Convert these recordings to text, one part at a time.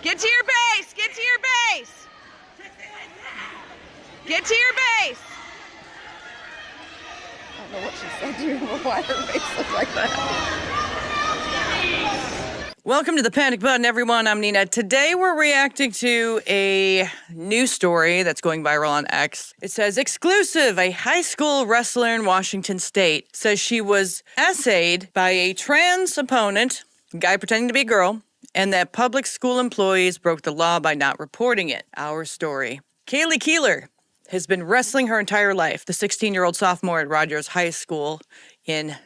Get to your base! Get to your base! Get to your base! I don't know what she said to you, but why her face looked like that. Welcome to the Panic Button, everyone. I'm Nina. Today we're reacting to a news story that's going viral on X. It says, exclusive, a high school wrestler in Washington State says she was essayed by a trans opponent, a guy pretending to be a girl, and that public school employees broke the law by not reporting it. Our story. Kaylee Keeler has been wrestling her entire life. The 16-year-old sophomore at Rogers High School in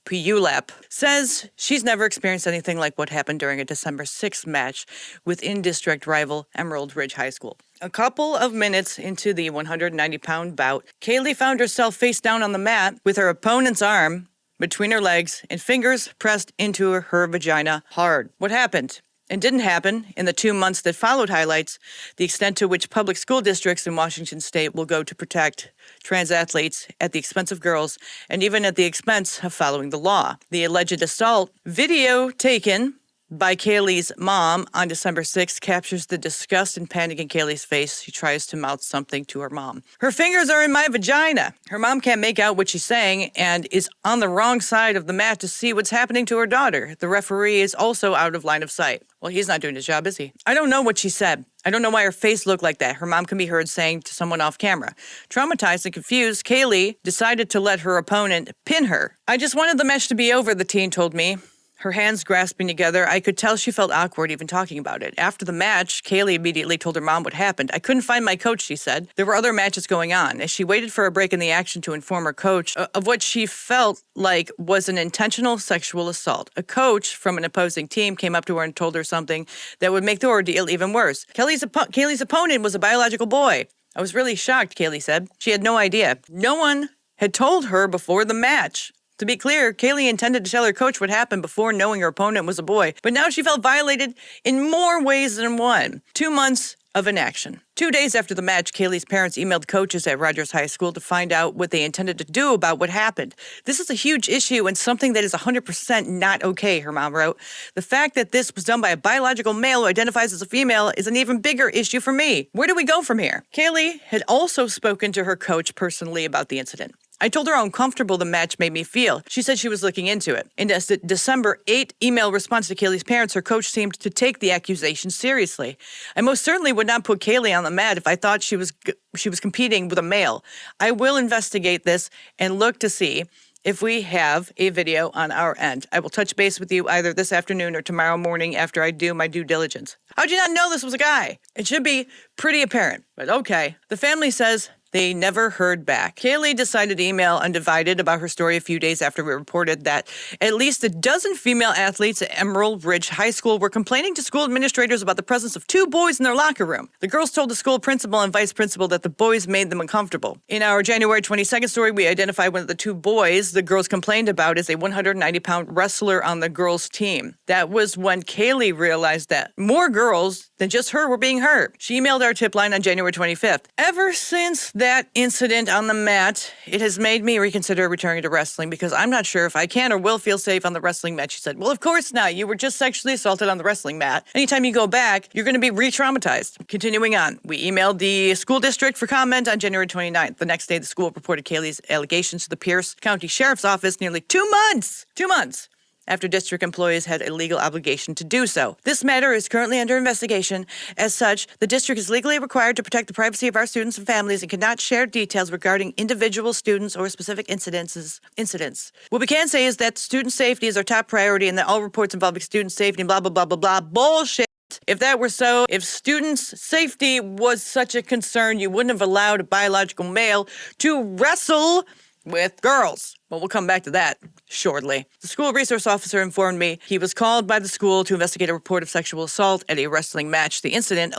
Puyallup says she's never experienced anything like what happened during a December 6th match with in-district rival Emerald Ridge High School. A couple of minutes into the 190-pound bout, Kaylee found herself face down on the mat with her opponent's arm between her legs and fingers pressed into her vagina hard. What happened? And didn't happen in the 2 months that followed highlights the extent to which public school districts in Washington state will go to protect trans athletes at the expense of girls and even at the expense of following the law. The alleged assault video taken by Kaylee's mom on December 6th captures the disgust and panic in Kaylee's face. She tries to mouth something to her mom. Her fingers are in my vagina. Her mom can't make out what she's saying and is on the wrong side of the mat to see what's happening to her daughter. The referee is also out of line of sight. Well, he's not doing his job, is he? I don't know what she said. I don't know why her face looked like that. Her mom can be heard saying to someone off camera. Traumatized and confused, Kaylee decided to let her opponent pin her. I just wanted the match to be over, the teen told me. Her hands grasping together, I could tell she felt awkward even talking about it. After the match, Kaylee immediately told her mom what happened. I couldn't find my coach, she said. There were other matches going on. As she waited for a break in the action to inform her coach of what she felt like was an intentional sexual assault. A coach from an opposing team came up to her and told her something that would make the ordeal even worse. Kaylee's opponent was a biological boy. I was really shocked, Kaylee said. She had no idea. No one had told her before the match. To be clear, Kaylee intended to tell her coach what happened before knowing her opponent was a boy, but now she felt violated in more ways than one. 2 months of inaction. 2 days after the match, Kaylee's parents emailed coaches at Rogers High School to find out what they intended to do about what happened. This is a huge issue and something that is 100% not okay, her mom wrote. The fact that this was done by a biological male who identifies as a female is an even bigger issue for me. Where do we go from here? Kaylee had also spoken to her coach personally about the incident. I told her how uncomfortable the match made me feel. She said she was looking into it. In a December 8 email response to Kaylee's parents, her coach seemed to take the accusation seriously. I most certainly would not put Kaylee on the mat if I thought she was competing with a male. I will investigate this and look to see if we have a video on our end. I will touch base with you either this afternoon or tomorrow morning after I do my due diligence. How'd you not know this was a guy? It should be pretty apparent, but okay. The family says they never heard back. Kaylee decided to email Undivided about her story a few days after we reported that at least a dozen female athletes at Emerald Ridge High School were complaining to school administrators about the presence of 2 boys in their locker room. The girls told the school principal and vice principal that the boys made them uncomfortable. In our January 22nd story, we identified one of the 2 boys the girls complained about as a 190-pound wrestler on the girls' team. That was when Kaylee realized that more girls than just her were being hurt. She emailed our tip line on January 25th. Ever since that incident on the mat, it has made me reconsider returning to wrestling because I'm not sure if I can or will feel safe on the wrestling mat. She said, well, of course not. You were just sexually assaulted on the wrestling mat. Anytime you go back, you're going to be re-traumatized. Continuing on, we emailed the school district for comment on January 29th. The next day, the school reported Kaylee's allegations to the Pierce County Sheriff's Office nearly 2 months. 2 months. After district employees had a legal obligation to do so. This matter is currently under investigation. As such, the district is legally required to protect the privacy of our students and families and cannot share details regarding individual students or specific incidents. What we can say is that student safety is our top priority and that all reports involving student safety and blah, blah, blah, blah, blah, bullshit. If that were so, if students' safety was such a concern, you wouldn't have allowed a biological male to wrestle with girls. Well, we'll come back to that shortly. The school resource officer informed me he was called by the school to investigate a report of sexual assault at a wrestling match. The incident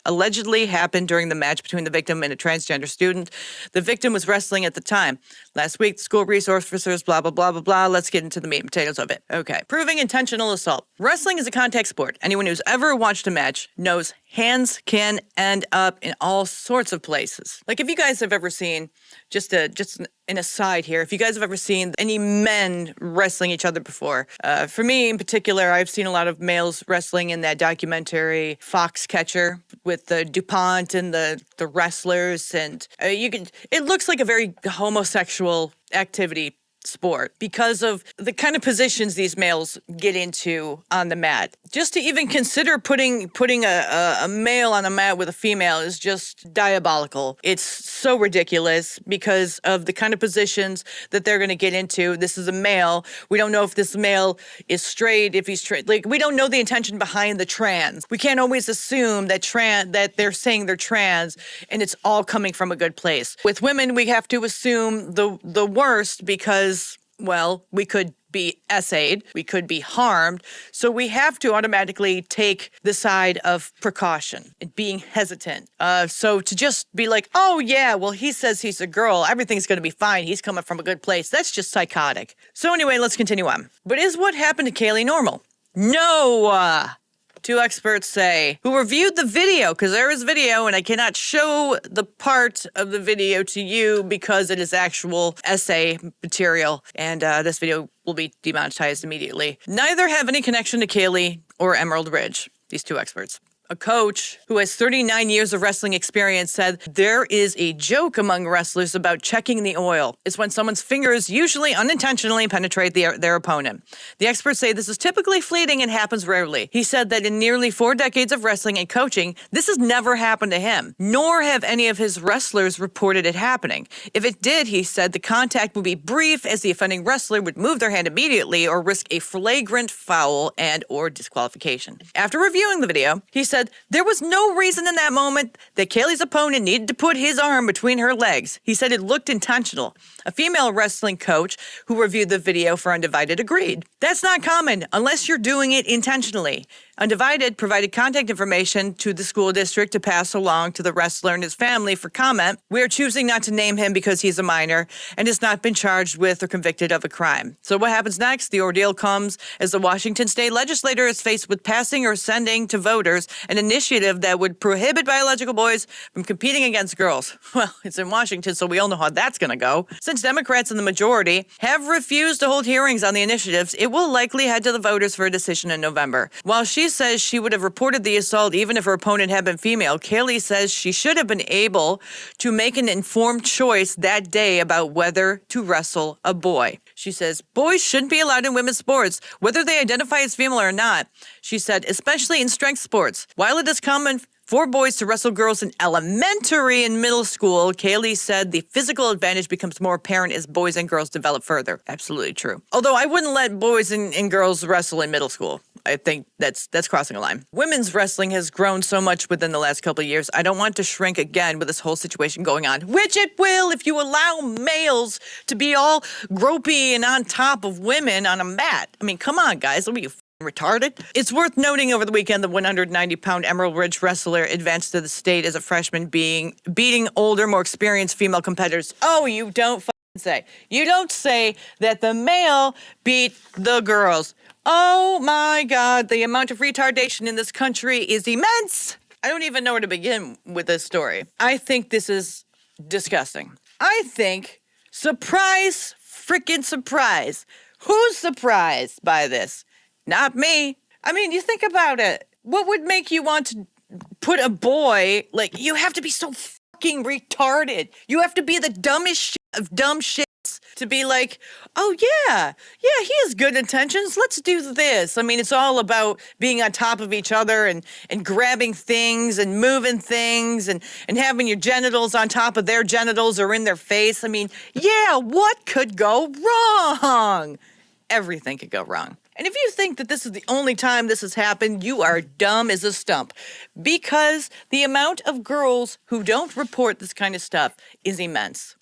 allegedly happened during the match between the victim and a transgender student. The victim was wrestling at the time. Last week, the school resource officers, blah, blah, blah, blah, blah. Let's get into the meat and potatoes of it. Okay. Proving intentional assault. Wrestling is a contact sport. Anyone who's ever watched a match knows hands can end up in all sorts of places. Like if you guys have ever seen, just an aside here, if you guys have ever seen any men wrestling each other before, for me in particular, I've seen a lot of males wrestling in that documentary Foxcatcher with the DuPont and the wrestlers, and it looks like a very homosexual activity sport because of the kind of positions these males get into on the mat. Just to even consider putting a male on the mat with a female is just diabolical. It's so ridiculous because of the kind of positions that they're going to get into. This is a male. We don't know if this male is straight, if he's straight. Like, we don't know the intention behind the trans. We can't always assume that they're saying they're trans and it's all coming from a good place. With women, we have to assume the worst because, well, we could be essayed, we could be harmed, so we have to automatically take the side of precaution and being hesitant. So to just be like, oh yeah, well he says he's a girl, everything's gonna be fine, he's coming from a good place, that's just psychotic. So anyway, let's continue on. But is what happened to Kaylee normal? No! Two experts say, who reviewed the video, because there is video and I cannot show the part of the video to you because it is actual essay material, and this video will be demonetized immediately. Neither have any connection to Kaylee or Emerald Ridge, these two experts. A coach who has 39 years of wrestling experience said there is a joke among wrestlers about checking the oil. It's when someone's fingers usually unintentionally penetrate their opponent. The experts say this is typically fleeting and happens rarely. He said that in nearly 4 decades of wrestling and coaching, this has never happened to him, nor have any of his wrestlers reported it happening. If it did, he said, the contact would be brief as the offending wrestler would move their hand immediately or risk a flagrant foul and or disqualification. After reviewing the video, he said, there was no reason in that moment that Kaylee's opponent needed to put his arm between her legs. He said it looked intentional. A female wrestling coach who reviewed the video for Undivided agreed. That's not common unless you're doing it intentionally. Undivided provided contact information to the school district to pass along to the wrestler and his family for comment. We are choosing not to name him because he's a minor and has not been charged with or convicted of a crime. So what happens next? The ordeal comes as the Washington state legislature is faced with passing or sending to voters an initiative that would prohibit biological boys from competing against girls. Well, it's in Washington, so we all know how that's going to go. Since Democrats in the majority have refused to hold hearings on the initiatives, it will likely head to the voters for a decision in November. While she says she would have reported the assault even if her opponent had been female, Kaylee says she should have been able to make an informed choice that day about whether to wrestle a boy. She says, boys shouldn't be allowed in women's sports, whether they identify as female or not. She said, especially in strength sports. While it is common for boys to wrestle girls in elementary and middle school, Kaylee said the physical advantage becomes more apparent as boys and girls develop further. Absolutely true. Although I wouldn't let boys and girls wrestle in middle school. I think that's crossing a line. Women's wrestling has grown so much within the last couple of years. I don't want to shrink again with this whole situation going on, which it will if you allow males to be all gropey and on top of women on a mat. I mean, come on, guys. What are you, retarded? It's worth noting over the weekend the 190-pound Emerald Ridge wrestler advanced to the state as a freshman, beating older, more experienced female competitors. Oh, you don't say. You don't say that the male beat the girls. Oh my God, the amount of retardation in this country is immense. I don't even know where to begin with this story. I think this is disgusting. I think, surprise, freaking surprise. Who's surprised by this? Not me. I mean, you think about it. What would make you want to put a boy, like, you have to be so fucking retarded. You have to be the dumbest shit of dumb shits to be like, oh yeah, he has good intentions. Let's do this. I mean, it's all about being on top of each other and grabbing things and moving things and having your genitals on top of their genitals or in their face. I mean, yeah, what could go wrong? Everything could go wrong. And if you think that this is the only time this has happened, you are dumb as a stump. Because the amount of girls who don't report this kind of stuff is immense.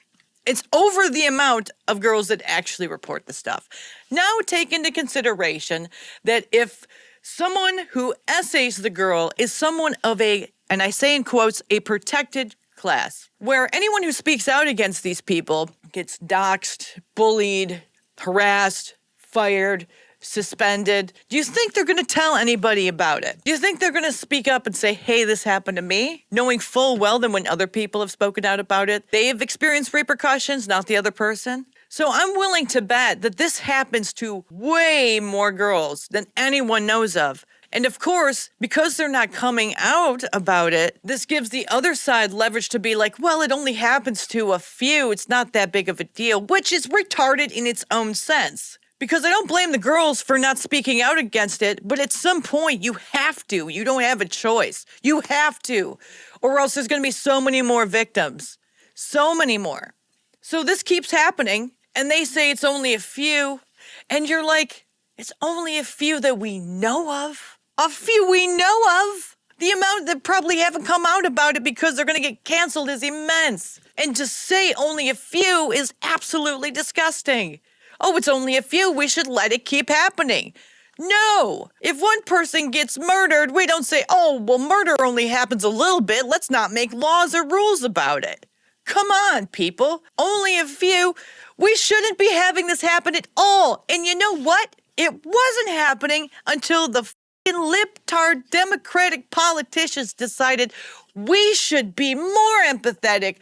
It's over the amount of girls that actually report the stuff. Now take into consideration that if someone who essays the girl is someone of a, and I say in quotes, a protected class, where anyone who speaks out against these people gets doxxed, bullied, harassed, fired, suspended. Do you think they're going to tell anybody about it? Do you think they're going to speak up and say, hey, this happened to me? Knowing full well that when other people have spoken out about it, they have experienced repercussions, not the other person. So I'm willing to bet that this happens to way more girls than anyone knows of. And of course, because they're not coming out about it, this gives the other side leverage to be like, well, it only happens to a few. It's not that big of a deal, which is retarded in its own sense. Because I don't blame the girls for not speaking out against it, but at some point you have to. You don't have a choice. You have to. Or else there's going to be so many more victims. So many more. So this keeps happening, and they say it's only a few. And you're like, it's only a few that we know of. A few we know of. The amount that probably haven't come out about it because they're going to get canceled is immense. And to say only a few is absolutely disgusting. Oh, it's only a few. We should let it keep happening. No. If one person gets murdered, we don't say, oh, well, murder only happens a little bit. Let's not make laws or rules about it. Come on, people. Only a few. We shouldn't be having this happen at all. And you know what? It wasn't happening until the libtard Democratic politicians decided we should be more empathetic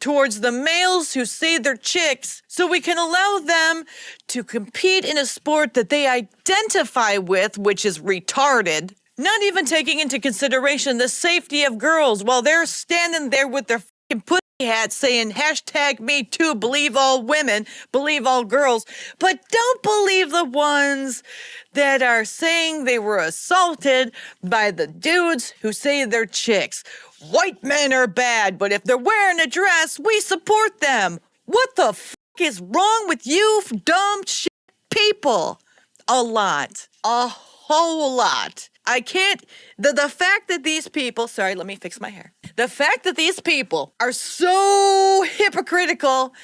towards the males who say they're chicks so we can allow them to compete in a sport that they identify with, which is retarded, not even taking into consideration the safety of girls while they're standing there with their fucking pussy hats saying #MeToo, believe all women, believe all girls, but don't believe the ones that are saying they were assaulted by the dudes who say they're chicks. White men are bad, but if they're wearing a dress, we support them. What the fuck is wrong with you dumb shit people? A lot. A whole lot. I can't, the fact that these people, sorry, let me fix my hair. The fact that these people are so hypocritical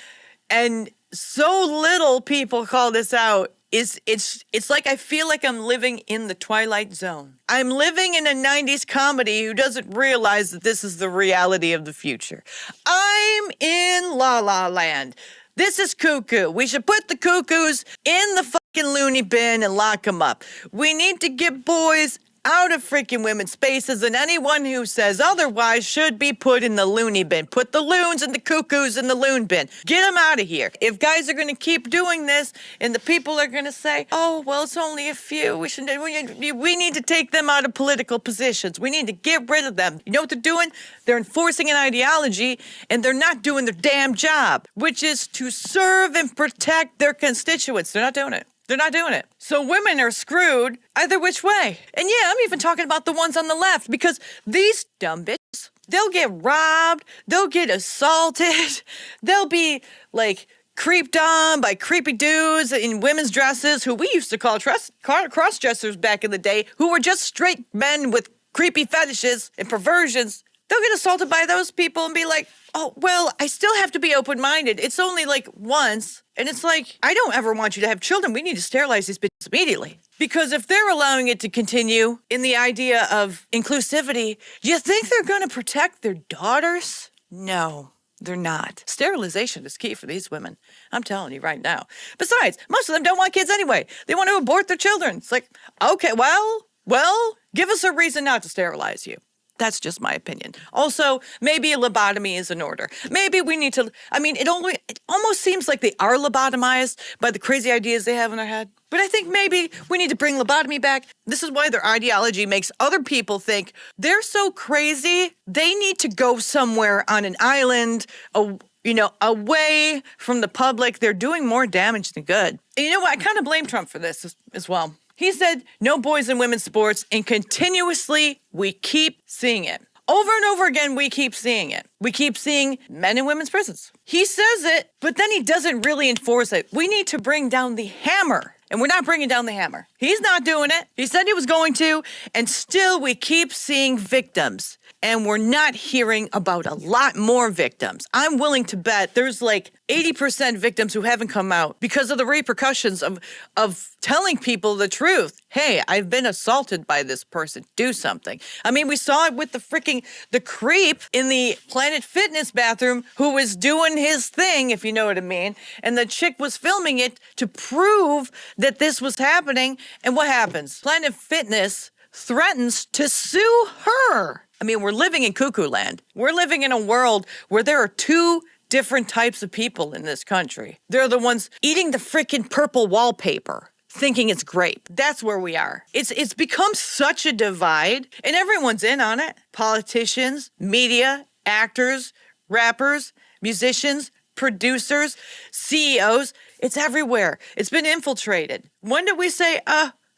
and so little people call this out it's like I feel like I'm living in the Twilight Zone. I'm living in a 90s comedy who doesn't realize that this is the reality of the future. I'm in La La Land. This is cuckoo. We should put the cuckoos in the fucking loony bin and lock them up. We need to get boys out of freaking women's spaces, and anyone who says otherwise should be put in the loony bin. Put the loons and the cuckoos in the loon bin. Get them out of here. If guys are going to keep doing this, and the people are going to say, oh, well, it's only a few. We need to take them out of political positions. We need to get rid of them. You know what they're doing? They're enforcing an ideology, and they're not doing their damn job, which is to serve and protect their constituents. They're not doing it. They're not doing it. So women are screwed either which way. And yeah, I'm even talking about the ones on the left because these dumb bitches, they'll get robbed, they'll get assaulted, they'll be like creeped on by creepy dudes in women's dresses who we used to call cross-dressers back in the day who were just straight men with creepy fetishes and perversions. They'll get assaulted by those people and be like, oh, well, I still have to be open-minded. It's only like once. And it's like, I don't ever want you to have children. We need to sterilize these bitches immediately. Because if they're allowing it to continue in the idea of inclusivity, do you think they're going to protect their daughters? No, they're not. Sterilization is key for these women. I'm telling you right now. Besides, most of them don't want kids anyway. They want to abort their children. It's like, okay, well, give us a reason not to sterilize you. That's just my opinion. Also, maybe a lobotomy is in order. Maybe we need to, it almost seems like they are lobotomized by the crazy ideas they have in their head. But I think maybe we need to bring lobotomy back. This is why their ideology makes other people think they're so crazy, they need to go somewhere on an island, away from the public. They're doing more damage than good. And you know what? I kind of blame Trump for this as well. He said, no boys in women's sports, and continuously, we keep seeing it. Over and over again, we keep seeing it. We keep seeing men in women's prisons. He says it, but then he doesn't really enforce it. We need to bring down the hammer, and we're not bringing down the hammer. He's not doing it. He said he was going to, and still we keep seeing victims. And we're not hearing about a lot more victims. I'm willing to bet there's like 80% victims who haven't come out because of the repercussions of telling people the truth. Hey, I've been assaulted by this person. Do something. I mean, we saw it with the creep in the Planet Fitness bathroom who was doing his thing, if you know what I mean. And the chick was filming it to prove that this was happening. And what happens? Planet Fitness threatens to sue her. I mean, we're living in cuckoo land. We're living in a world where there are two different types of people in this country. They're the ones eating the freaking purple wallpaper, thinking it's grape. That's where we are. It's become such a divide, and everyone's in on it. Politicians, media, actors, rappers, musicians, producers, CEOs. It's everywhere. It's been infiltrated. When did we say,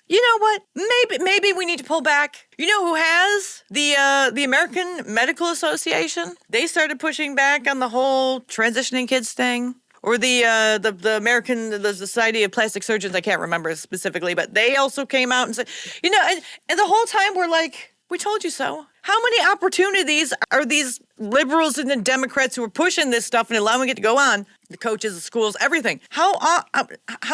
you know what? Maybe we need to pull back. You know who has? The American Medical Association. They started pushing back on the whole transitioning kids thing. Or the Society of Plastic Surgeons. I can't remember specifically, but they also came out and said, you know, and the whole time we're like, we told you so. How many opportunities are these liberals and the Democrats who are pushing this stuff and allowing it to go on? The coaches, the schools, everything. How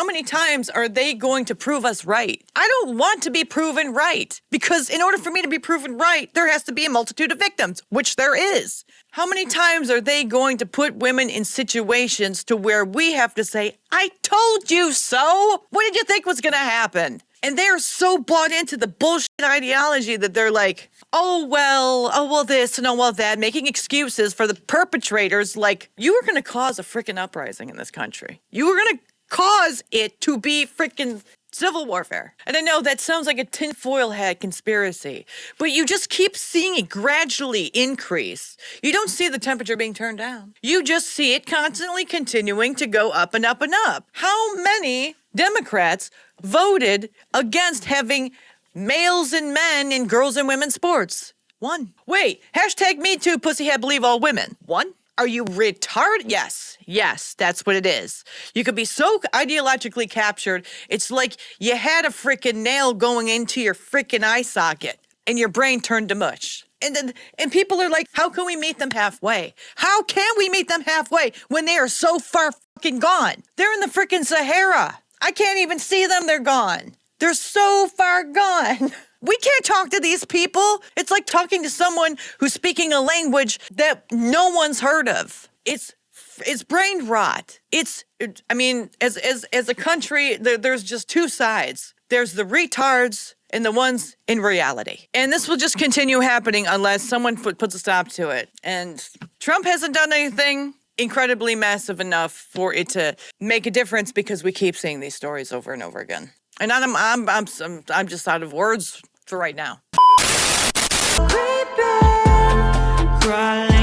many times are they going to prove us right? I don't want to be proven right, because in order for me to be proven right, there has to be a multitude of victims, which there is. How many times are they going to put women in situations to where we have to say, I told you so? What did you think was going to happen? And they're so bought into the bullshit ideology that they're like, oh, well, this and oh, well, that, making excuses for the perpetrators. Like, you were going to cause a freaking uprising in this country. You were going to cause it to be freaking civil warfare. And I know that sounds like a tinfoil hat conspiracy, but you just keep seeing it gradually increase. You don't see the temperature being turned down. You just see it constantly continuing to go up and up and up. How many Democrats voted against having males and men in girls and women's sports? One. Wait, hashtag Me Too, pussyhead, believe all women. One. Are you retarded? Yes, that's what it is. You could be so ideologically captured, it's like you had a freaking nail going into your freaking eye socket and your brain turned to mush. And people are like, how can we meet them halfway? How can we meet them halfway when they are so far fucking gone? They're in the freaking Sahara. I can't even see them. They're gone. They're so far gone. We can't talk to these people. It's like talking to someone who's speaking a language that no one's heard of. It's brain rot. As a country, there's just two sides. There's the retards and the ones in reality. And this will just continue happening unless someone puts a stop to it. And Trump hasn't done anything incredibly massive enough for it to make a difference, because we keep seeing these stories over and over again. And I'm just out of words for right now. Creeping, crawling.